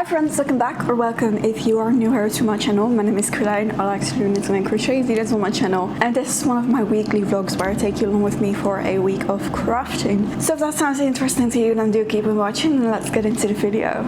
friends, welcome back or welcome if you are new here to my channel. My name is Karlijn. I like to do knitting and crochet videos on my channel, and this is one of my weekly vlogs where I take you along with me for a week of crafting. So if that sounds interesting to you, then do keep on watching and let's get into the video.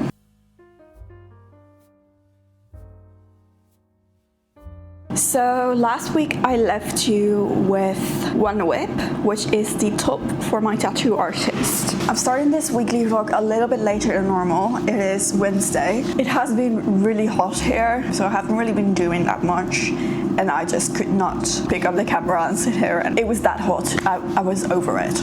So last week I left you with one whip, which is the top for my tattoo artist. I'm starting this weekly vlog a little bit later than normal. It is Wednesday. It has been really hot here, so I haven't really been doing that much, and I just could not pick up the camera and sit here, and it was that hot. I was over it.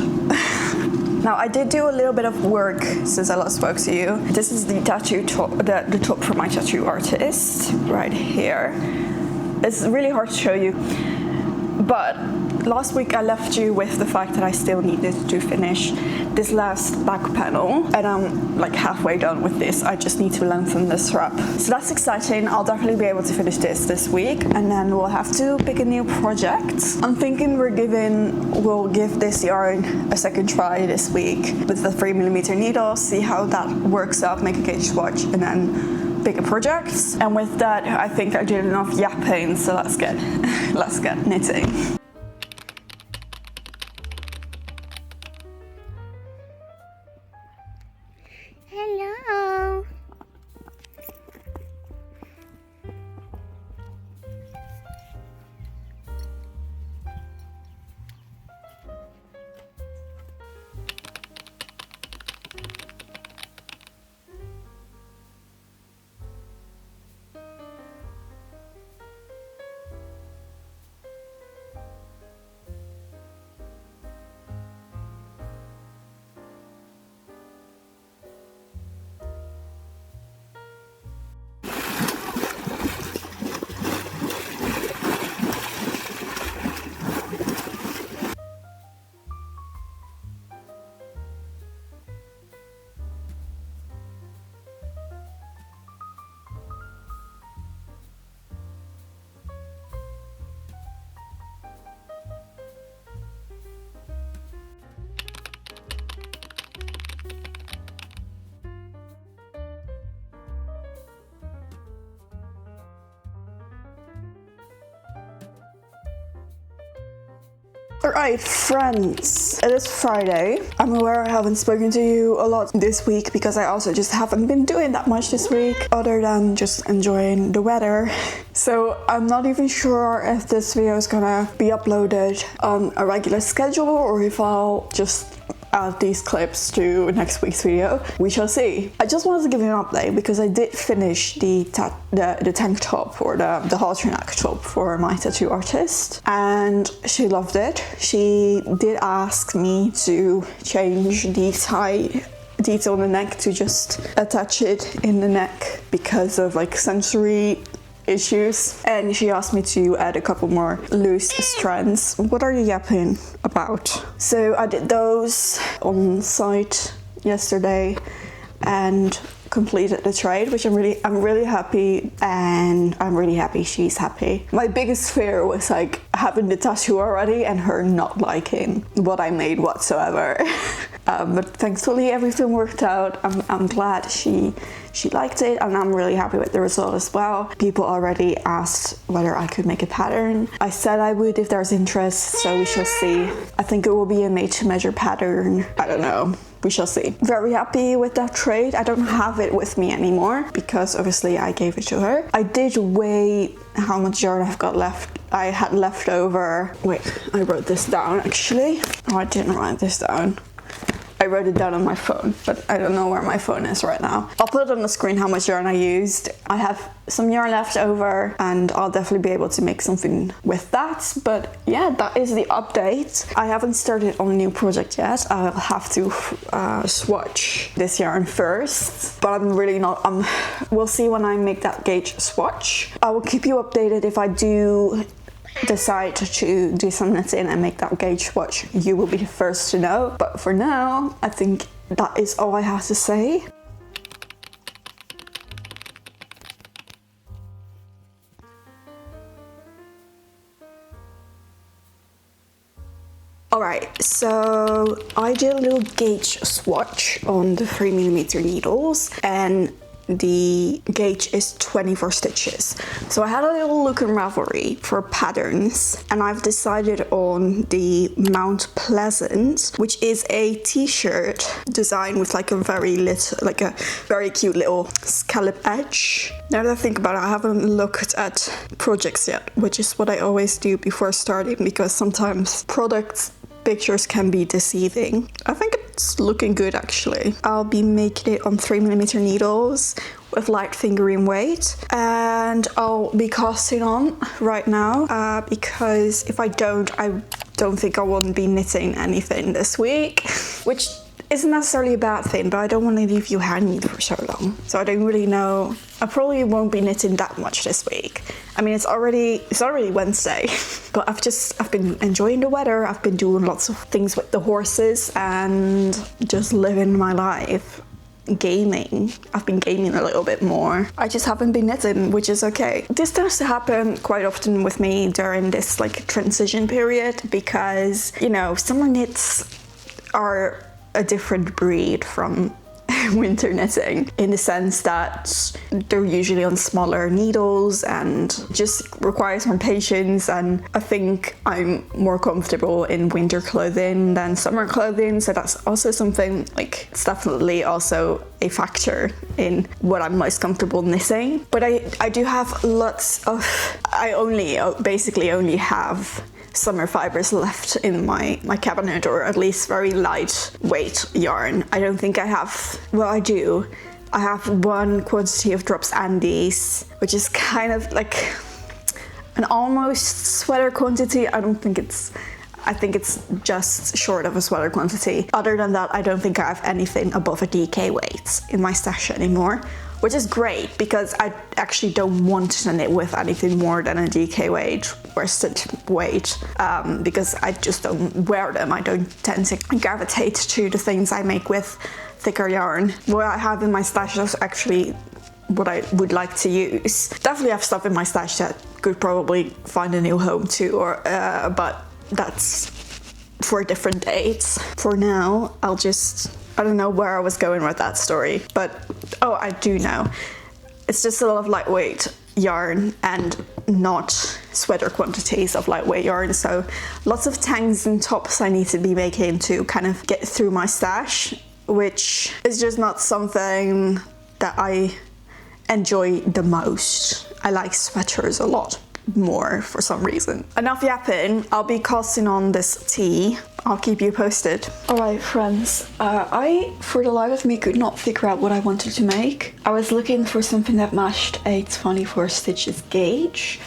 Now I did do a little bit of work since I last spoke to you. This is the tattoo top, the top for my tattoo artist right here. It's really hard to show you, but last week I left you with the fact that I still needed to finish this last back panel, and I'm like halfway done with this. I just need to lengthen the strap. So that's exciting. I'll definitely be able to finish this week, and then we'll have to pick a new project. I'm thinking we'll give this yarn a second try this week with the 3mm needle, see how that works out, make a gauge swatch, and then bigger projects. And with that, I think I did enough yapping, so let's get knitting. Hello. Alright friends, it is Friday. I'm aware I haven't spoken to you a lot this week because I also just haven't been doing that much this week other than just enjoying the weather. So I'm not even sure if this video is gonna be uploaded on a regular schedule or if I'll just add these clips to next week's video. We shall see. I just wanted to give you an update because I did finish the tank top or the halter neck top for my tattoo artist, and she loved it. She did ask me to change the tie detail on the neck to just attach it in the neck because of like sensory issues, and she asked me to add a couple more loose strands. What are you yapping about? So I did those on site yesterday and completed the trade, which I'm really happy, and I'm really happy she's happy. My biggest fear was like having the tattoo already and her not liking what I made whatsoever. But thankfully everything worked out. I'm glad she liked it, and I'm really happy with the result as well. People already asked whether I could make a pattern. I said I would if there's interest, so we shall see. I think it will be a made to measure pattern. I don't know. We shall see. Very happy with that trade. I don't have it with me anymore because obviously I gave it to her. I did weigh how much yarn I've got left. I had left over. Wait, I wrote this down actually. Oh, I didn't write this down. I wrote it down on my phone, but I don't know where my phone is right now. I'll put it on the screen how much yarn I used. I have some yarn left over and I'll definitely be able to make something with that. But yeah, that is the update. I haven't started on a new project yet. I'll have to swatch this yarn first, but I'm really not, we'll see when I make that gauge swatch. I will keep you updated if I do decide to do some knitting and make that gauge swatch. You will be the first to know, but for now I think that is all I have to say. Alright, so I did a little gauge swatch on the 3mm needles, and the gauge is 24 stitches. So I had a little look in Ravelry for patterns, and I've decided on the Mount Pleasant, which is a t-shirt design with like a very cute little scallop edge. Now that I think about it, I haven't looked at projects yet, which is what I always do before starting, because sometimes products pictures can be deceiving. I think it's looking good actually. I'll be making it on 3mm needles with light fingering weight, and I'll be casting on right now because if I don't think I won't be knitting anything this week, which isn't necessarily a bad thing, but I don't want to leave you hanging for so long. So I don't really know. I probably won't be knitting that much this week. I mean, it's already Wednesday, but I've been enjoying the weather. I've been doing lots of things with the horses and just living my life. Gaming. I've been gaming a little bit more. I just haven't been knitting, which is okay. This tends to happen quite often with me during this like transition period, because, you know, summer knits are a different breed from winter knitting, in the sense that they're usually on smaller needles and just requires more patience, and I think I'm more comfortable in winter clothing than summer clothing, so that's also something, like, it's definitely also a factor in what I'm most comfortable knitting. But I do have lots of, basically only have summer fibers left in my cabinet, or at least very lightweight yarn. I don't think I have, well, I do. I have one quantity of Drops Andes, which is kind of like an almost sweater quantity. I think it's just short of a sweater quantity. Other than that, I don't think I have anything above a DK weight in my stash anymore, which is great because I actually don't want to knit with anything more than a DK weight or stitch weight, because I just don't wear them. I don't tend to gravitate to the things I make with thicker yarn. What I have in my stash is actually what I would like to use. Definitely have stuff in my stash that could probably find a new home too, but that's for different dates. For now, I don't know where I was going with that story, but oh, I do know. It's just a lot of lightweight yarn and not sweater quantities of lightweight yarn, so lots of tangs and tops I need to be making to kind of get through my stash, which is just not something that I enjoy the most. I like sweaters a lot more for some reason. Enough yapping, I'll be casting on this tee. I'll keep you posted. Alright friends, I for the life of me could not figure out what I wanted to make. I was looking for something that matched a 24 stitches gauge,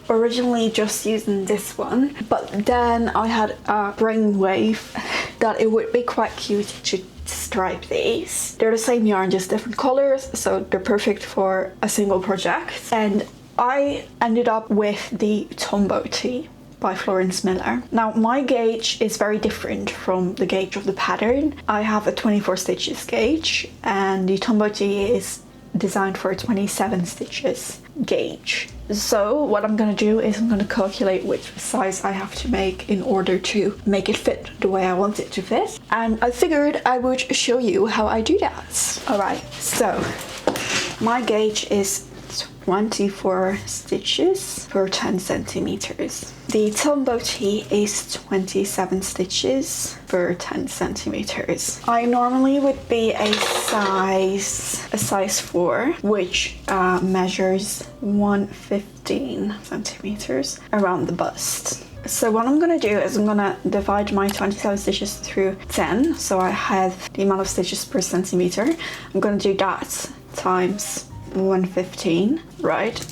originally just using this one, but then I had a brainwave that it would be quite cute to stripe these. They're the same yarn, just different colors, so they're perfect for a single project. And I ended up with the Tombow tee by Florence Miller. Now my gauge is very different from the gauge of the pattern. I have a 24 stitches gauge, and the Tombow tee is designed for a 27 stitches gauge. So what I'm gonna do is I'm gonna calculate which size I have to make in order to make it fit the way I want it to fit, and I figured I would show you how I do that. Alright, so my gauge is 24 stitches per 10 centimeters. The Tombow tee is 27 stitches per 10 centimeters. I normally would be a size 4, which measures 115 centimeters around the bust. So what I'm gonna do is I'm gonna divide my 27 stitches through 10, so I have the amount of stitches per centimeter. I'm gonna do that times 115, right?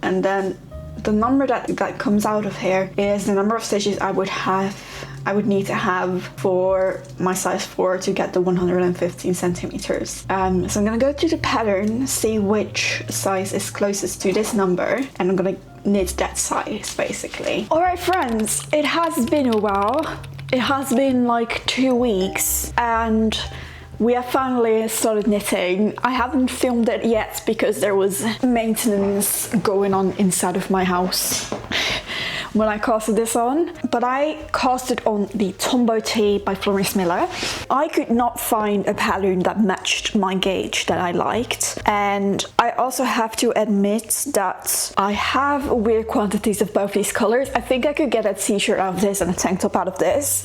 And then the number that comes out of here is the number of stitches I would need to have for my size 4 to get the 115 centimeters. So I'm gonna go to the pattern, see which size is closest to this number, and I'm gonna knit that size basically. Alright friends, it has been a while. It has been like 2 weeks, and we have finally started knitting. I haven't filmed it yet because there was maintenance going on inside of my house, when I casted this on, but I casted on the Tombow Tee by Florence Miller. I could not find a pattern that matched my gauge that I liked, and I also have to admit that I have weird quantities of both these colors. I think I could get a t-shirt out of this and a tank top out of this,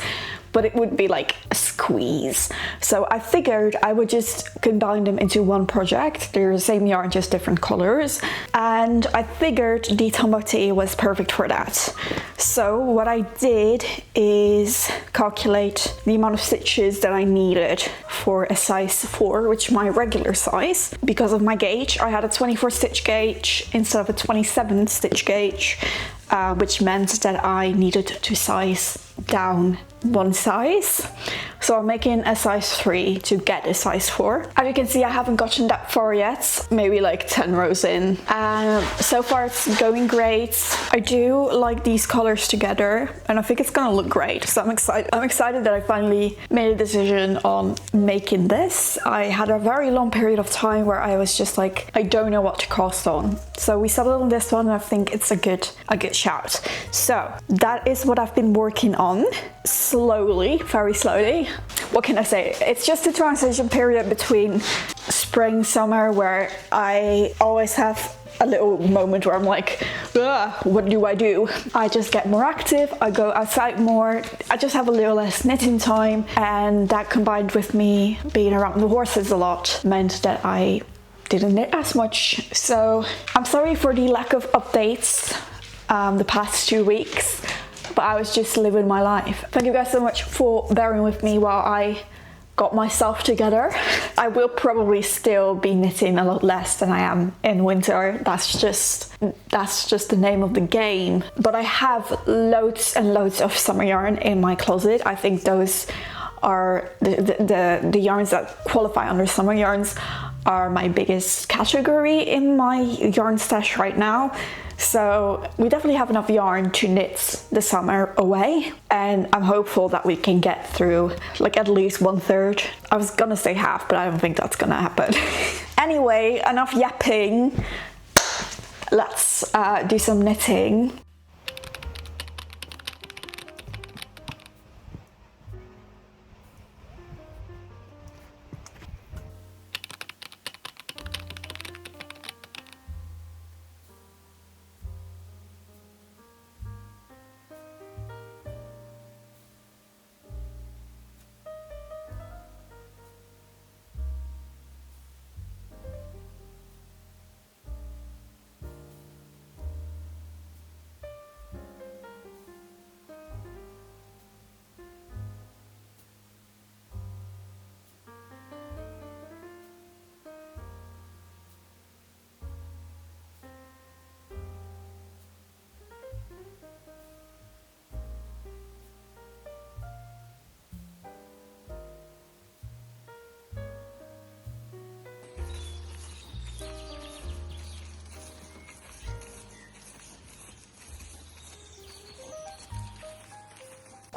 but it would be like a squeeze. So I figured I would just combine them into one project. They're the same yarn, just different colors. And I figured the Tombow Tee was perfect for that. So what I did is calculate the amount of stitches that I needed for a size 4, which is my regular size. Because of my gauge, I had a 24 stitch gauge instead of a 27 stitch gauge, which meant that I needed to size down one size. So I'm making a size 3 to get a size 4. As you can see, I haven't gotten that far yet, maybe like 10 rows in. So far it's going great. I do like these colors together and I think it's gonna look great. So I'm excited that I finally made a decision on making this. I had a very long period of time where I was just like, I don't know what to cast on. So we settled on this one and I think it's a good shout. So that is what I've been working on. Slowly, very slowly. What can I say? It's just a transition period between spring, summer, where I always have a little moment where I'm like, what do? I just get more active, I go outside more, I just have a little less knitting time, and that combined with me being around the horses a lot meant that I didn't knit as much. So I'm sorry for the lack of updates the past 2 weeks, but I was just living my life. Thank you guys so much for bearing with me while I got myself together. I will probably still be knitting a lot less than I am in winter. That's just the name of the game. But I have loads and loads of summer yarn in my closet. I think those are the yarns that qualify under summer yarns are my biggest category in my yarn stash right now. So we definitely have enough yarn to knit the summer away, and I'm hopeful that we can get through like at least 1/3. I was gonna say half, but I don't think that's gonna happen. Anyway, enough yapping. Let's do some knitting.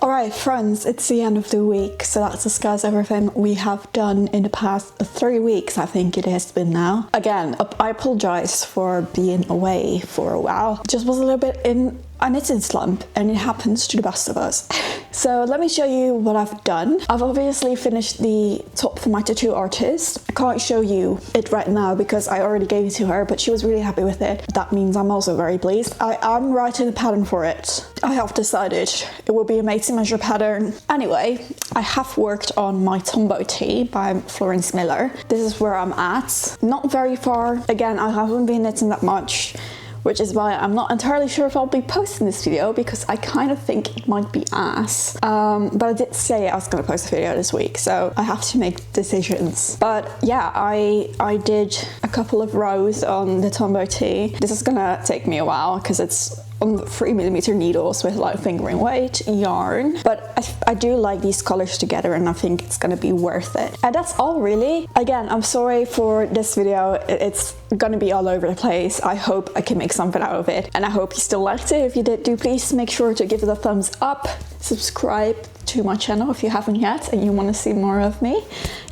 Alright friends, it's the end of the week, so let's discuss everything we have done in the past 3 weeks, I think it has been now. Again, I apologize for being away for a while. Just was a little bit in a knitting slump, and it happens to the best of us. So let me show you what I've done. I've obviously finished the top for my tattoo artist. I can't show you it right now because I already gave it to her, but she was really happy with it. That means I'm also very pleased. I am writing a pattern for it. I have decided it will be a made to measure pattern. Anyway, I have worked on my Tombow Tee by Florence Miller. This is where I'm at. Not very far. Again, I haven't been knitting that much, which is why I'm not entirely sure if I'll be posting this video because I kind of think it might be ass. But I did say I was gonna post a video this week, so I have to make decisions. But yeah, I did a couple of rows on the Tombow Tee. This is gonna take me a while because it's on 3mm needles with like fingering weight yarn, but I do like these colors together and I think it's gonna be worth it. And that's all really. Again, I'm sorry for this video, it's gonna be all over the place. I hope I can make something out of it, and I hope you still liked it. If you did, do please make sure to give it a thumbs up, subscribe to my channel if you haven't yet and you want to see more of me.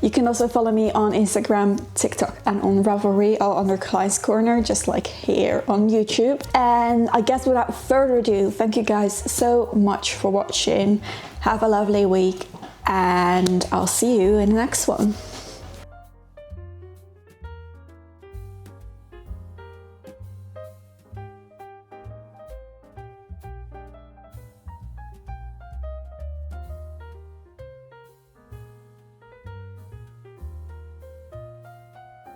You can also follow me on Instagram, TikTok and on Ravelry, all under KarlijnsCorner, just like here on YouTube. And I guess without further ado, thank you guys so much for watching. Have a lovely week and I'll see you in the next one.